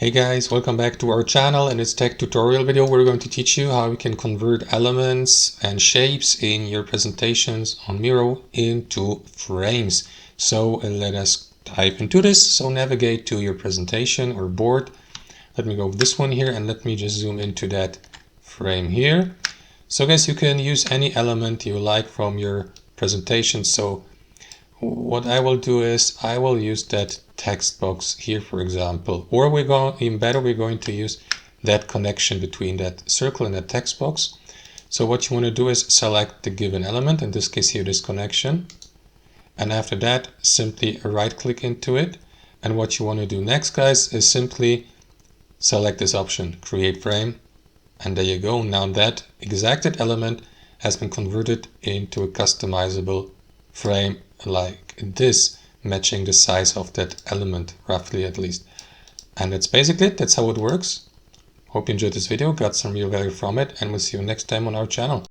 Hey guys, welcome back to our channel. In this tech tutorial video we're going to teach you how you can convert elements and shapes in your presentations on Miro into frames. So let us dive into this. So navigate to your presentation or board. Let me go with this one here and let me just zoom into that frame here. So guys, you can use any element you like from your presentation. So what I will do is I will use that text box here, for example, or even better, we're going to use that connection between that circle and that text box. So what you want to do is select the given element, in this case here, this connection, and after that simply right click into it. And what you want to do next, guys, is simply select this option, create frame, and there you go. Now that exacted element has been converted into a customizable frame like this, matching the size of that element, roughly at least. And that's basically it. That's how it works. Hope you enjoyed this video, got some real value from it, and we'll see you next time on our channel.